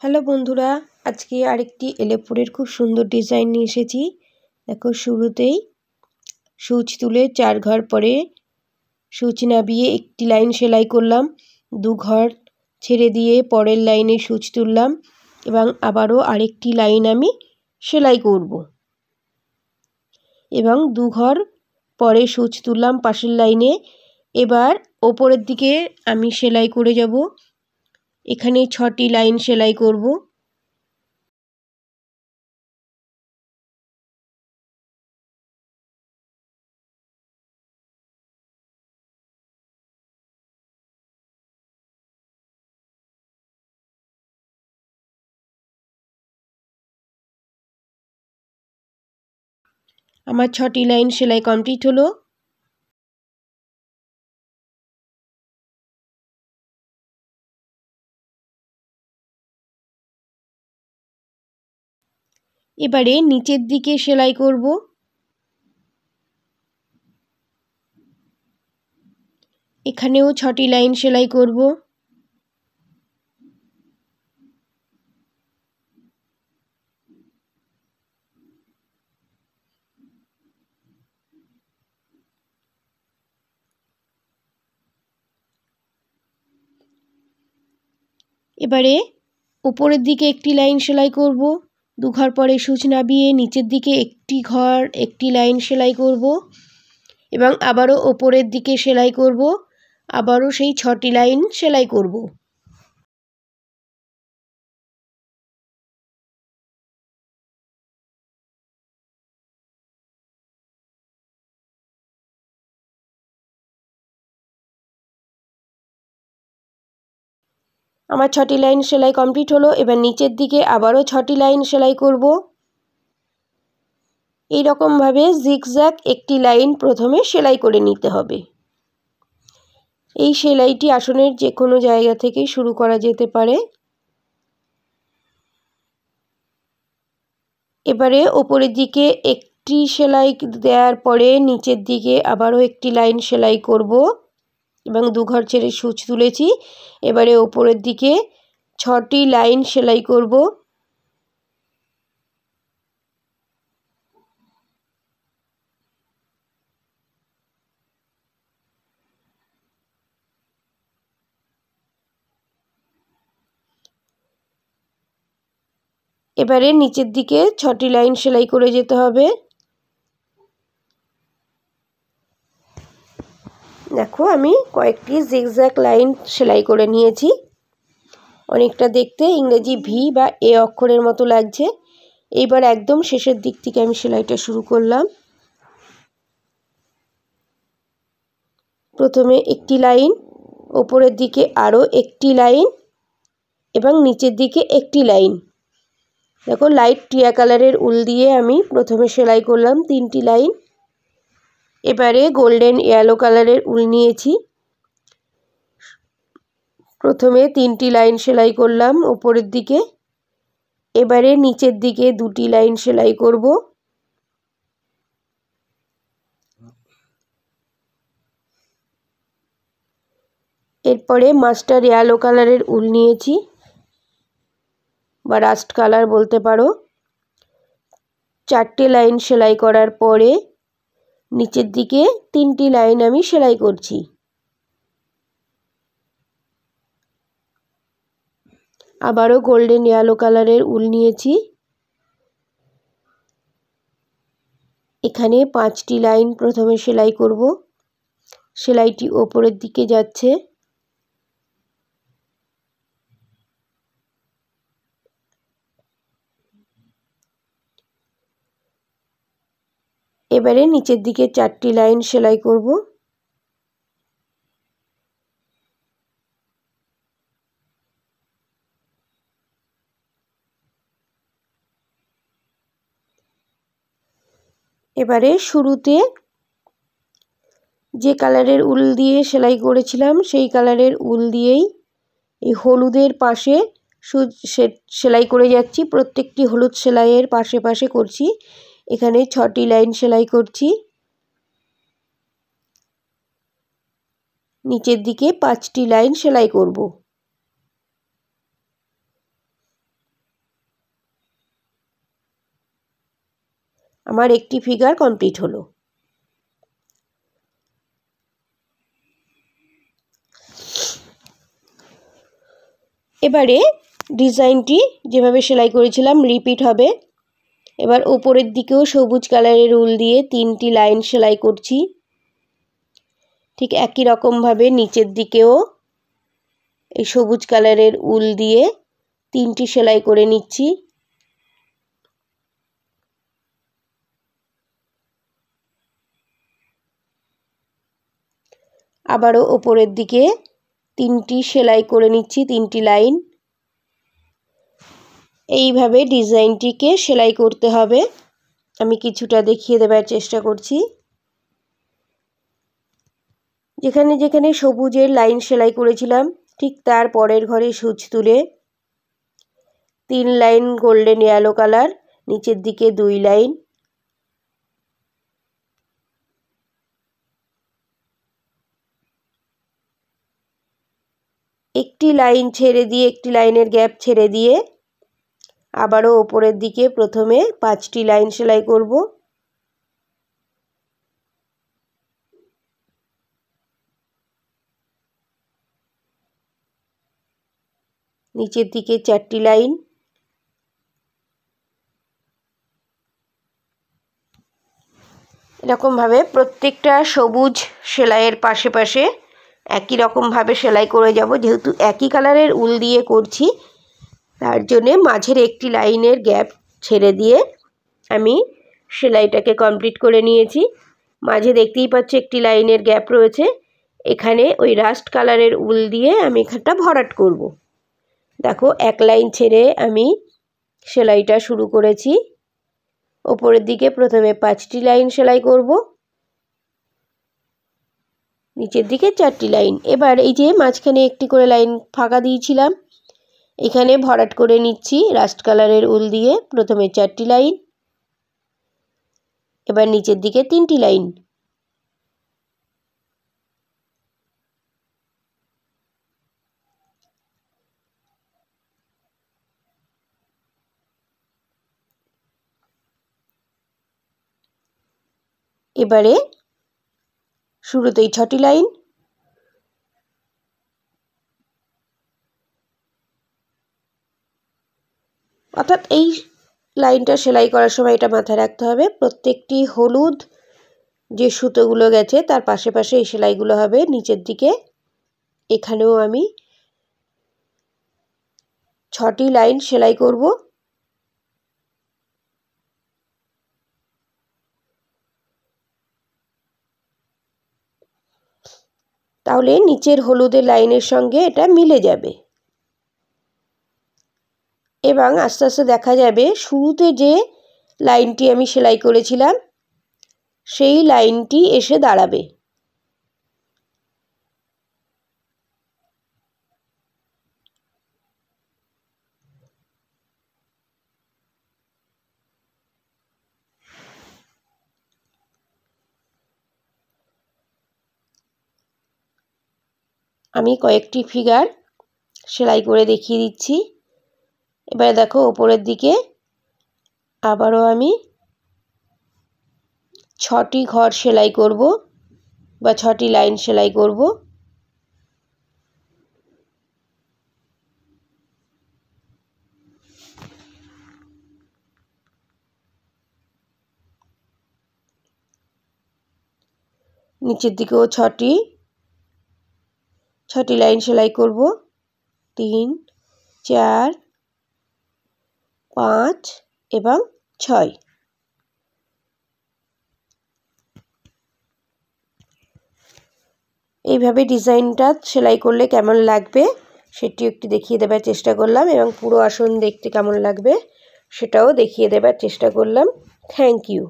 Hello বন্ধুরা, আজকে আরেকটি এলেপুরের খুব সুন্দর ডিজাইন নিয়ে এসেছি। দেখো, শুরুতেই সূচ তুলে 4 ঘর পরে সূচ নাবিয়ে একটি লাইন সেলাই করলাম, 2 ঘর ছেড়ে দিয়ে পরের লাইনে সূচ তুললাম এবং আবারও আরেকটি লাইন আমি সেলাই করব এবং 2 ঘর পরে সূচ তুললাম পাশের লাইনে। এবার ওপরের দিকে আমি সেলাই করে যাব। এখানে 6টি লাইন সেলাই করব। আমার 6টি লাইন সেলাই কমপ্লিট হলো। এবারে নিচের দিকে সেলাই করব। এখানেও 6টি লাইন সেলাই করব। এবারে উপরের দিকে একটি লাইন সেলাই করব। 2 ঘর পরে সূচ নাবিয়ে নিচের দিকে একটি লাইন সেলাই করব এবং আবারও উপরের দিকে সেলাই করব। আবারও সেই 6টি লাইন সেলাই করব। আমার 6টি লাইন সেলাই কমপ্লিট হলো। এবার নিচের দিকে আবারও 6টি লাইন সেলাই করব। এই রকমভাবে জিগজ্যাগ একটি লাইন প্রথমে সেলাই করে নিতে হবে। এই সেলাইটি আসনের যে কোনো জায়গা থেকে শুরু করা যেতে পারে। এবারে ওপরের দিকে একটি সেলাই দেওয়ার পরে নিচের দিকে আবারও একটি লাইন সেলাই করব এবং 2 ঘর ছেড়ে সূচ তুলেছি। এবারে ওপরের দিকে 6টি লাইন সেলাই করব। এবারে নিচের দিকে 6টি লাইন সেলাই করে যেতে হবে। দেখো, আমি কয়েকটি জিগজ্যাগ লাইন সেলাই করে নিয়েছি। অনেকটা দেখতে ইংরেজি ভি বা এ অক্ষরের মতো লাগছে। এইবার একদম শেষের দিক থেকে আমি সেলাইটা শুরু করলাম। প্রথমে একটি লাইন, ওপরের দিকে আরও একটি লাইন এবং নিচের দিকে একটি লাইন। দেখো, লাইট টিয়া কালারের উল দিয়ে আমি প্রথমে সেলাই করলাম 3টি লাইন। এবারে গোল্ডেন ইয়েলো কালারের উল নিয়েছি। প্রথমে 3টি লাইন সেলাই করলাম ওপরের দিকে। এবারে নিচের দিকে 2টি লাইন সেলাই করব। এরপরে মাস্টার ইয়েলো কালারের উল নিয়েছি বা রাস্ট কালার বলতে পারো। 4টে লাইন সেলাই করার পরে নিচের দিকে 3টি লাইন আমি সেলাই করছি। আবারও গোল্ডেন ইয়েলো কালারের উল নিয়েছি। এখানে 5টি লাইন প্রথমে সেলাই করব। সেলাইটি ওপরের দিকে যাচ্ছে। এবারে নিচের দিকে 4টি লাইন সেলাই করব। এবারে শুরুতে যে কালারের উল দিয়ে সেলাই করেছিলাম সেই কালারের উল দিয়েই এই হলুদের পাশে সেলাই করে যাচ্ছি। প্রত্যেকটি হলুদ সেলাইয়ের পাশে পাশে করছি। এখানে 6টি লাইন সেলাই করছি। নিচের দিকে 5টি লাইন সেলাই করব। আমার একটি ফিগার কমপ্লিট হলো। এবারে ডিজাইনটি যেভাবে সেলাই করেছিলাম রিপিট হবে। এবার ওপরের দিকেও সবুজ কালারের উল দিয়ে 3টি লাইন সেলাই করছি। ঠিক একই রকমভাবে নিচের দিকেও এই সবুজ কালারের উল দিয়ে 3টি সেলাই করে নিচ্ছি। আবারও ওপরের দিকে 3টি সেলাই করে নিচ্ছি, 3টি লাইন। এইভাবে ডিজাইনটিকে সেলাই করতে হবে। আমি কিছুটা দেখিয়ে দেবার চেষ্টা করছি। যেখানে যেখানে সবুজের লাইন সেলাই করেছিলাম ঠিক তার পরের ঘরে সূচ তুলে 3 লাইন গোল্ডেন ইয়েলো কালার, নিচের দিকে 2 লাইন, একটি লাইন ছেড়ে দিয়ে একটি লাইনের গ্যাপ ছেড়ে দিয়ে আবারও ওপরের দিকে প্রথমে 5টি লাইন সেলাই করব। নিচের দিকে 4টি লাইন, এরকমভাবে প্রত্যেকটা সবুজ সেলাইয়ের পাশে পাশে একই রকমভাবে সেলাই করে যাব। যেহেতু একই কালারের উল দিয়ে করছি তার জন্যে মাঝের একটি লাইনের গ্যাপ ছেড়ে দিয়ে আমি সেলাইটাকে কমপ্লিট করে নিয়েছি। মাঝে দেখতেই পাচ্ছ একটি লাইনের গ্যাপ রয়েছে, এখানে ওই রাস্ট কালারের উল দিয়ে আমি এখানটা ভরাট করব। দেখো এক লাইন ছেড়ে আমি সেলাইটা শুরু করেছি। ওপরের দিকে প্রথমে 5টি লাইন সেলাই করব, নিচের দিকে 4টি লাইন। এবার এই যে মাঝখানে একটি করে লাইন ফাঁকা দিয়েছিলাম এখানে ভরাট করে নিচ্ছি রাস্ট কালারের উল দিয়ে। প্রথমে 4টি লাইন, এবার নিচের দিকে 3টি লাইন। এবারে শুরুতেই 6টি লাইন, অর্থাৎ এই লাইনটা সেলাই করার সময় এটা মাথায় রাখতে হবে প্রত্যেকটি হলুদ যে সুতোগুলো গেছে তার পাশে পাশে এই সেলাইগুলো হবে নিচের দিকে। এখানেও আমি 6টি লাইন সেলাই করব। তাহলে নিচের হলুদের লাইনের সঙ্গে এটা মিলে যাবে এবং আস্তে আস্তে দেখা যাবে শুরুতে যে লাইনটি আমি সেলাই করেছিলাম সেই লাইনটি এসে দাঁড়াবে। আমি কয়েকটি ফিগার সেলাই করে দেখিয়ে দিচ্ছি। এবার দেখো ওপরের দিকে আবারও আমি 6টি ঘর সেলাই করব বা 6টি লাইন সেলাই করব। নিচের দিকেও 6টি লাইন সেলাই করব। 3, 4, 5 এবং 6। এইভাবে ডিজাইনটা সেলাই করলে কেমন লাগবে সেটি একটু দেখিয়ে দেবার চেষ্টা করলাম এবং পুরো আসন দেখতে কেমন লাগবে সেটাও দেখিয়ে দেবার চেষ্টা করলাম। Thank you.